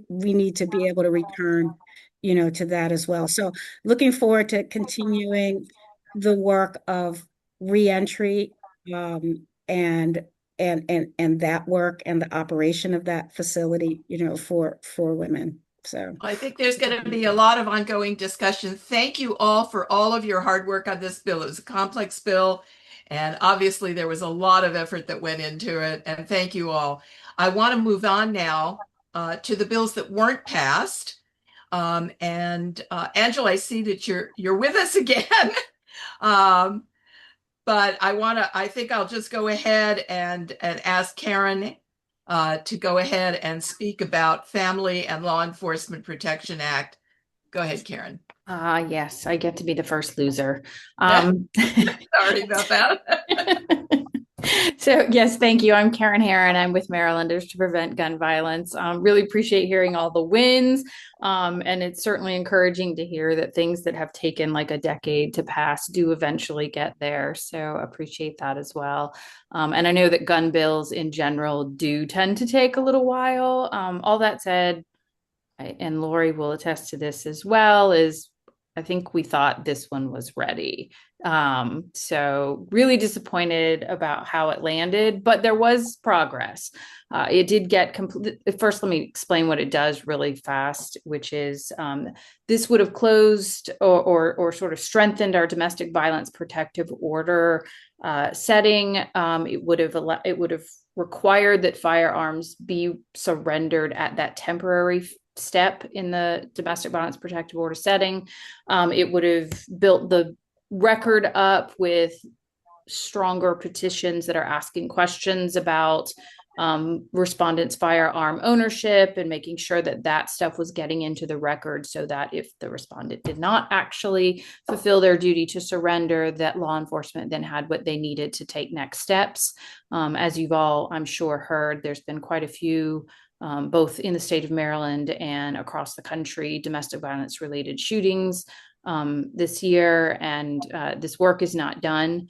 need to be able to return, to that as well. So looking forward to continuing the work of reentry, and that work and the operation of that facility, for women. So I think there's going to be a lot of ongoing discussion. Thank you all for all of your hard work on this bill. It was a complex bill, and obviously there was a lot of effort that went into it, and thank you all. I want to move on now to the bills that weren't passed. Angela, I see that you're with us again. But I think I'll just go ahead and ask Karen to go ahead and speak about Family and Law Enforcement Protection Act. Go ahead, Karen. Yes, I get to be the first loser. Sorry about that. So yes, thank you. I'm Karen Herron. I'm with Marylanders to Prevent Gun Violence. Really appreciate hearing all the wins. And it's certainly encouraging to hear that things that have taken like a decade to pass do eventually get there. So appreciate that as well. And I know that gun bills in general do tend to take a little while. All that said, and Lori will attest to this as well, is I think we thought this one was ready. So really disappointed about how it landed, but there was progress. It did get complete. First, let me explain what it does really fast, which is this would have closed or sort of strengthened our domestic violence protective order setting. It would have required that firearms be surrendered at that temporary step in the domestic violence protective order setting. It would have built the record up with stronger petitions that are asking questions about respondents' firearm ownership and making sure that that stuff was getting into the record, so that if the respondent did not actually fulfill their duty to surrender, that law enforcement then had what they needed to take next steps. As you've all, I'm sure, heard, there's been quite a few both in the state of Maryland and across the country, domestic violence related shootings this year, and this work is not done.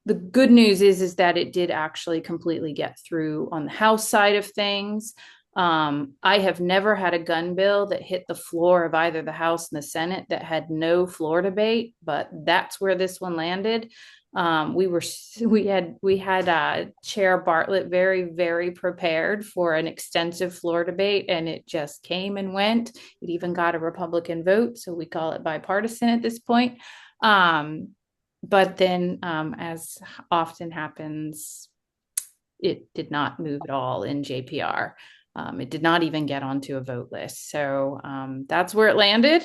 The good news is that it did actually completely get through on the House side of things. I have never had a gun bill that hit the floor of either the House and the Senate that had no floor debate, but that's where this one landed. We had Chair Bartlett very, very prepared for an extensive floor debate, and it just came and went. It even got a Republican vote, so we call it bipartisan at this point. But then, as often happens, it did not move at all in JPR. It did not even get onto a vote list. So that's where it landed.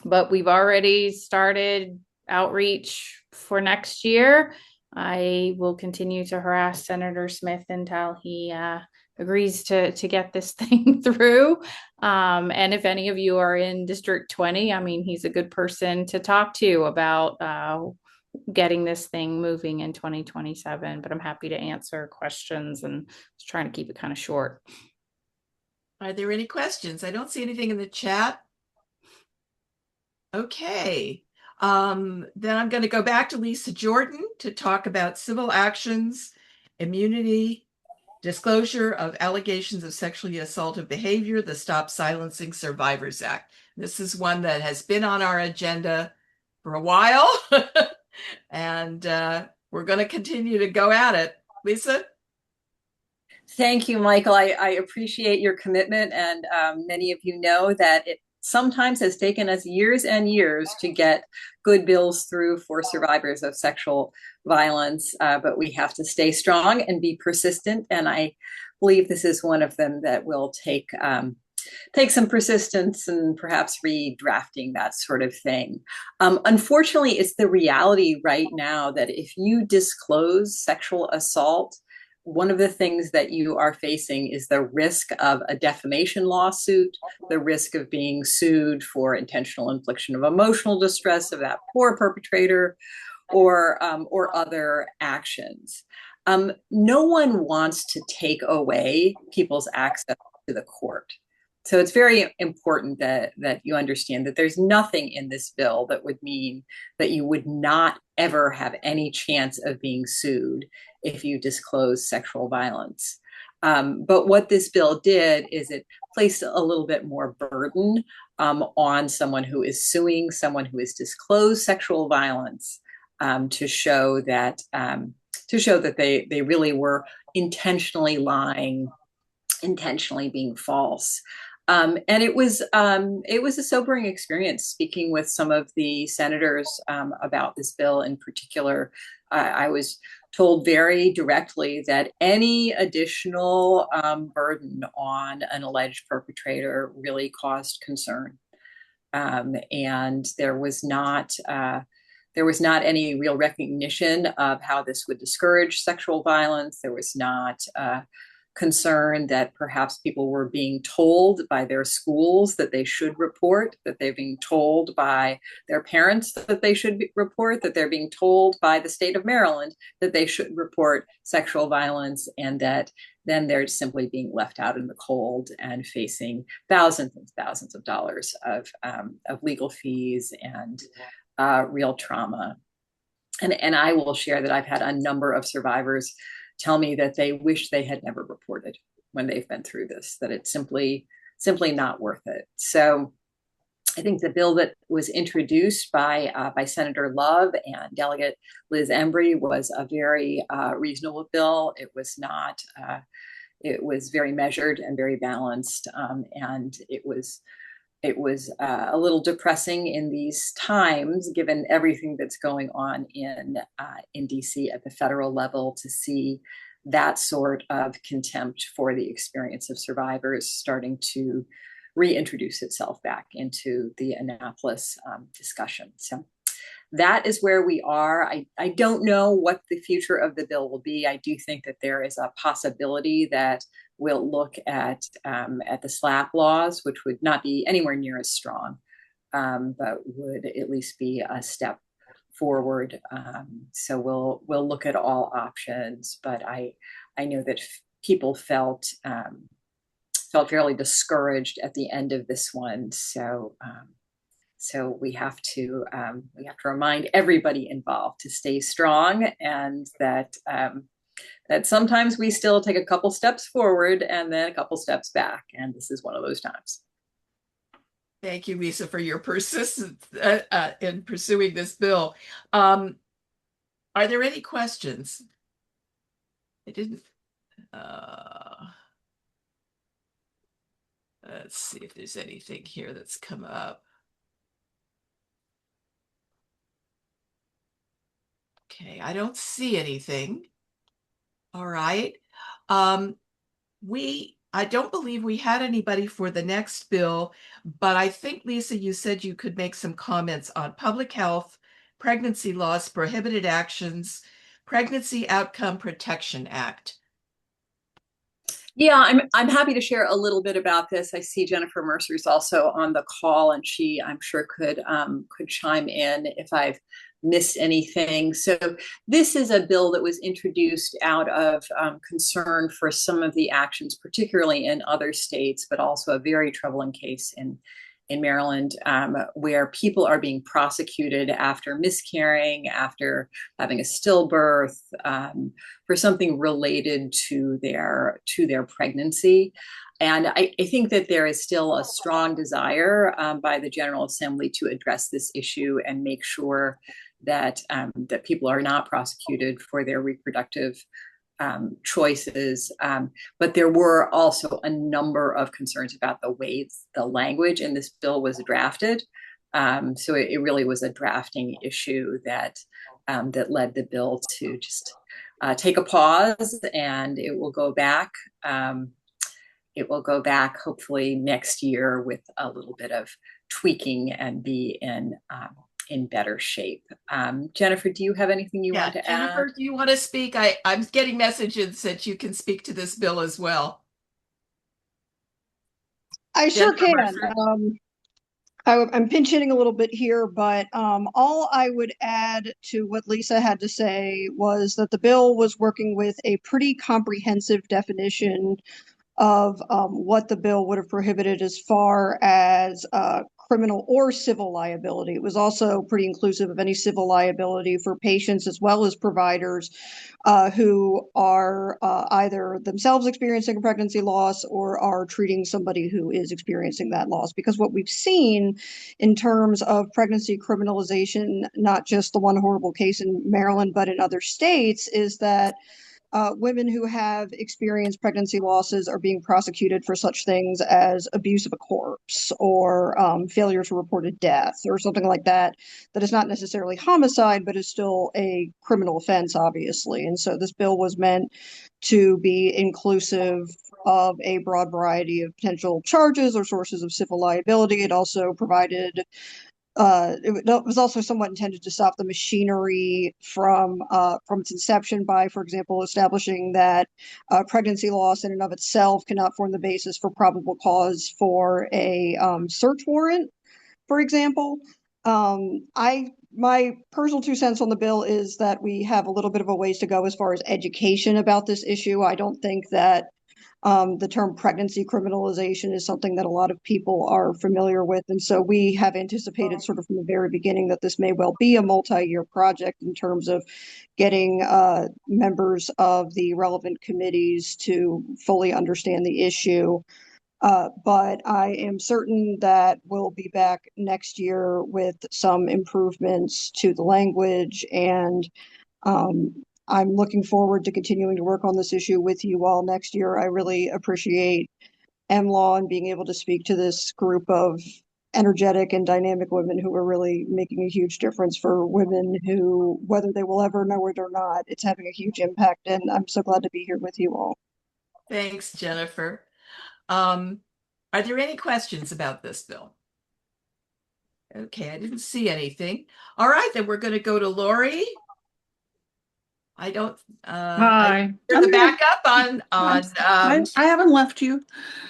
But we've already started outreach for next year. I will continue to harass Senator Smith until he agrees to get this thing through. And if any of you are in District 20, I mean, he's a good person to talk to about getting this thing moving in 2027. But I'm happy to answer questions and just trying to keep it kind of short. Are there any questions? I don't see anything in the chat. Okay. Then I'm going to go back to Lisa Jordan to talk about civil actions, immunity, disclosure of allegations of sexually assaultive behavior, the Stop Silencing Survivors Act. This is one that has been on our agenda for a while, and we're going to continue to go at it. Lisa? Thank you, Michael. I appreciate your commitment, and many of you know that it's sometimes has taken us years and years to get good bills through for survivors of sexual violence, but we have to stay strong and be persistent. And I believe this is one of them that will take some persistence and perhaps redrafting, that sort of thing. Unfortunately, it's the reality right now that if you disclose sexual assault, one of the things that you are facing is the risk of a defamation lawsuit, the risk of being sued for intentional infliction of emotional distress of that poor perpetrator, or other actions. No one wants to take away people's access to the court. So it's very important that you understand that there's nothing in this bill that would mean that you would not ever have any chance of being sued if you disclose sexual violence. But what this bill did is it placed a little bit more burden on someone who is suing someone who has disclosed sexual violence, to show that they really were intentionally lying, intentionally being false. And it was a sobering experience speaking with some of the senators about this bill in particular. I was told very directly that any additional burden on an alleged perpetrator really caused concern, and there was not any real recognition of how this would discourage sexual violence. There was not concern that perhaps people were being told by their schools that they should report, that they're being told by their parents that they should report, that they're being told by the state of Maryland that they should report sexual violence, and that then they're simply being left out in the cold and facing thousands and thousands of dollars of legal fees and real trauma. And I will share that I've had a number of survivors tell me that they wish they had never reported when they've been through this, that it's simply not worth it. So I think the bill that was introduced by Senator Love and Delegate Liz Embry was a very reasonable bill. It was not, it was very measured and very balanced, and it was a little depressing in these times, given everything that's going on in DC at the federal level, to see that sort of contempt for the experience of survivors starting to reintroduce itself back into the Annapolis discussion. So that is where we are. I don't know what the future of the bill will be. I do think that there is a possibility that we'll look at the SLAPP laws, which would not be anywhere near as strong, but would at least be a step forward. So we'll look at all options. But I know that people felt fairly discouraged at the end of this one. So we have to remind everybody involved to stay strong, and that sometimes we still take a couple steps forward and then a couple steps back, and this is one of those times. Thank you, Lisa, for your persistence in pursuing this bill. Are there any questions? I didn't. Let's see if there's anything here that's come up. Okay, I don't see anything. All right. I don't believe we had anybody for the next bill, but I think, Lisa, you said you could make some comments on public health, pregnancy loss, prohibited actions, Pregnancy Outcome Protection Act. Yeah, I'm happy to share a little bit about this. I see Jennifer Mercer's also on the call, and she, I'm sure, could chime in if I've missed anything. So this is a bill that was introduced out of concern for some of the actions, particularly in other states, but also a very troubling case in Maryland, where people are being prosecuted after miscarrying, after having a stillbirth, for something related to their pregnancy. And I think that there is still a strong desire by the General Assembly to address this issue and make sure that that people are not prosecuted for their reproductive choices. But there were also a number of concerns about the way the language in this bill was drafted. So it really was a drafting issue that led the bill to just take a pause, and it will go back. It will go back hopefully next year with a little bit of tweaking and be in better shape. Jennifer, do you have anything you want to Jennifer, add? do you want to speak? I'm getting messages that you can speak to this bill as well. I sure Jennifer can. Mercer? I'm pinch hitting a little bit here, but all I would add to what Lisa had to say was that the bill was working with a pretty comprehensive definition of what the bill would have prohibited as far as criminal or civil liability. It was also pretty inclusive of any civil liability for patients as well as providers who are either themselves experiencing a pregnancy loss or are treating somebody who is experiencing that loss. Because what we've seen in terms of pregnancy criminalization, not just the one horrible case in Maryland, but in other states, is that women who have experienced pregnancy losses are being prosecuted for such things as abuse of a corpse or failure to report a death or something like that, that is not necessarily homicide, but is still a criminal offense, obviously. And so this bill was meant to be inclusive of a broad variety of potential charges or sources of civil liability. It also provided it was also somewhat intended to stop the machinery from its inception by, for example, establishing that pregnancy loss in and of itself cannot form the basis for probable cause for a search warrant, for example. My personal 2 cents on the bill is that we have a little bit of a ways to go as far as education about this issue. I don't think that the term pregnancy criminalization is something that a lot of people are familiar with. And so we have anticipated sort of from the very beginning that this may well be a multi-year project in terms of getting members of the relevant committees to fully understand the issue. But I am certain that we'll be back next year with some improvements to the language, and I'm looking forward to continuing to work on this issue with you all next year. I really appreciate MLAW and being able to speak to this group of energetic and dynamic women who are really making a huge difference for women who, whether they will ever know it or not, it's having a huge impact. And I'm so glad to be here with you all. Thanks, Jennifer. Are there any questions about this bill? Okay, I didn't see anything. All right, then we're going to go to Lori. I don't. Hi. You're the backup on. I haven't left you.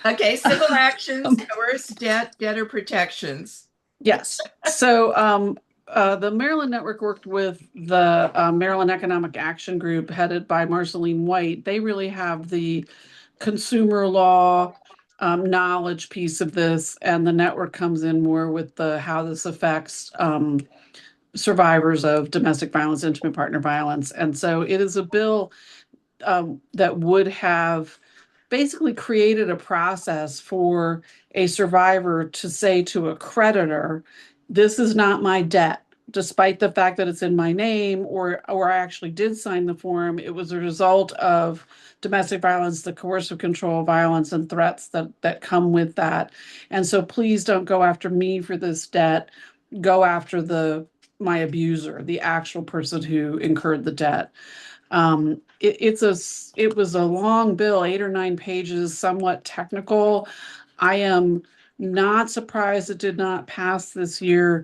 Okay, civil actions, coerced debt, debtor protections. Yes. So the Maryland Network worked with the Maryland Economic Action Group headed by Marceline White. They really have the consumer law knowledge piece of this, and the network comes in more with the how this affects survivors of domestic violence, intimate partner violence. And so it is a bill that would have basically created a process for a survivor to say to a creditor, this is not my debt, despite the fact that it's in my name, or I actually did sign the form. It was a result of domestic violence, the coercive control violence and threats that come with that. And so please don't go after me for this debt. Go after my abuser, the actual person who incurred the debt. It was a long bill, 8 or 9 pages, somewhat technical. I am not surprised it did not pass this year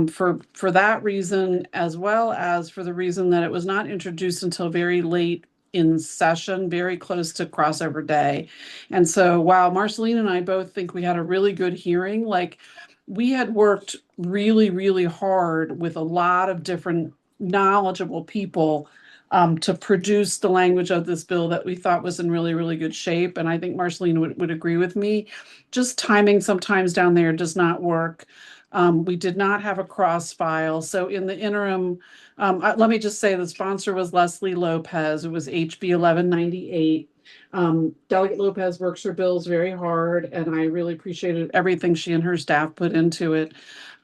for that reason, as well as for the reason that it was not introduced until very late in session, very close to crossover day. And so while Marceline and I both think we had a really good hearing, like we had worked really, really hard with a lot of different knowledgeable people to produce the language of this bill that we thought was in really, really good shape. And I think Marceline would agree with me. Just timing sometimes down there does not work. We did not have a cross file. So in the interim, let me just say the sponsor was Leslie Lopez. It was HB 1198. Delegate Lopez works her bills very hard, and I really appreciated everything she and her staff put into it.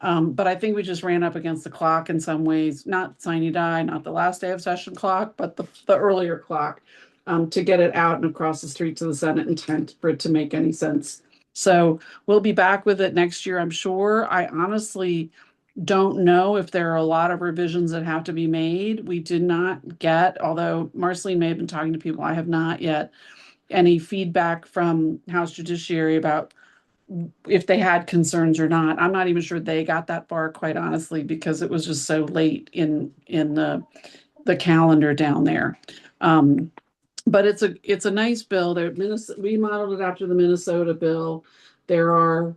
But I think we just ran up against the clock in some ways, not sine die, not the last day of session clock, but the earlier clock. to get it out and across the street to the Senate in time for it to make any sense. So we'll be back with it next year, I'm sure. I honestly don't know if there are a lot of revisions that have to be made. We did not get, although Marceline may have been talking to people, I have not yet, any feedback from House Judiciary about if they had concerns or not. I'm not even sure they got that far, quite honestly, because it was just so late in the calendar down there. But it's a nice bill. We modeled it after the Minnesota bill. There are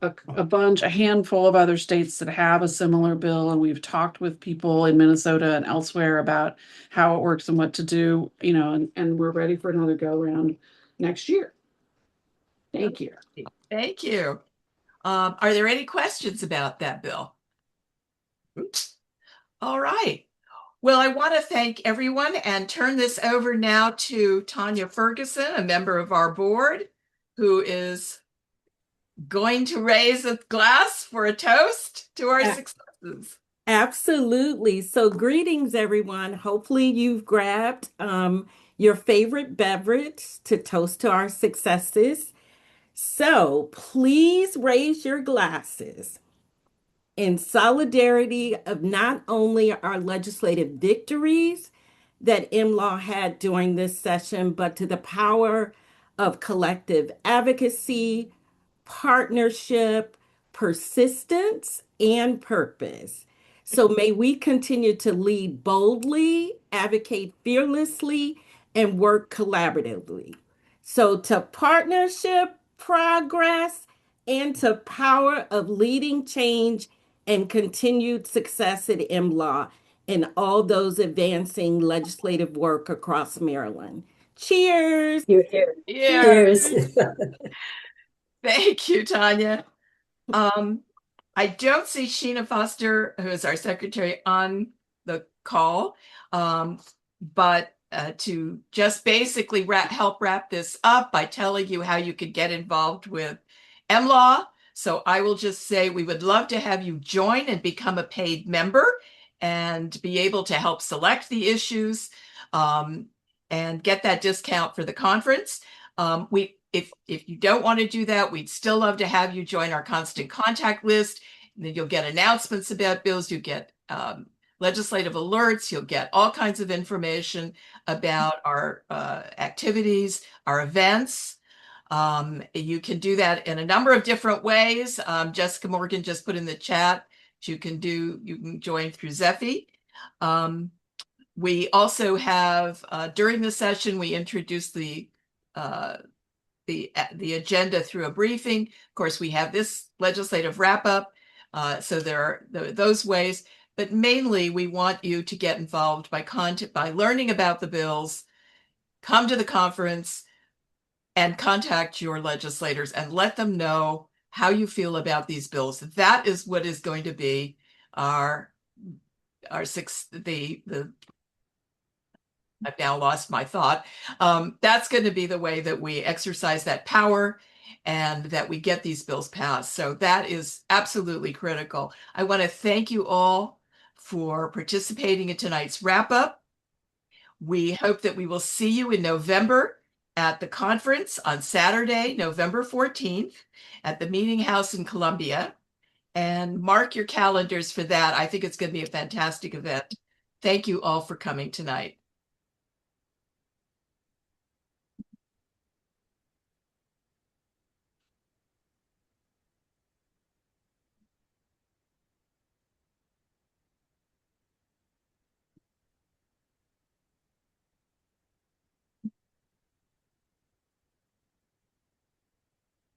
a handful of other states that have a similar bill, and we've talked with people in Minnesota and elsewhere about how it works and what to do, and we're ready for another go round next year. Thank you. Thank you. Are there any questions about that bill? Oops. All right. Well, I want to thank everyone and turn this over now to Tanya Ferguson, a member of our board, who is going to raise a glass for a toast to our successes. Absolutely. So greetings, everyone. Hopefully you've grabbed your favorite beverage to toast to our successes. So please raise your glasses in solidarity of not only our legislative victories that MLAW had during this session, but to the power of collective advocacy, partnership, persistence, and purpose. So may we continue to lead boldly, advocate fearlessly, and work collaboratively. So to partnership, progress, and to power of leading change and continued success at MLAW and all those advancing legislative work across Maryland. Cheers. Cheers. Thank you, Tanya. I don't see Sheena Foster, who is our secretary, on the call, but to just basically help wrap this up by telling you how you could get involved with MLAW. So I will just say we would love to have you join and become a paid member and be able to help select the issues and get that discount for the conference. If you don't want to do that, we'd still love to have you join our constant contact list. And then you'll get announcements about bills, you get legislative alerts, you'll get all kinds of information about our activities, our events. You can do that in a number of different ways. Jessica Morgan just put in the chat, you can join through Zephy. We also have, during the session, we introduced the agenda through a briefing. Of course, we have this legislative wrap-up. So there are those ways, but mainly we want you to get involved by learning about the bills, come to the conference, and contact your legislators and let them know how you feel about these bills. That is what is going to be I've now lost my thought. That's going to be the way that we exercise that power and that we get these bills passed. So that is absolutely critical. I want to thank you all for participating in tonight's wrap-up. We hope that we will see you in November at the conference on Saturday, November 14th at the Meeting House in Columbia. And mark your calendars for that. I think it's going to be a fantastic event. Thank you all for coming tonight.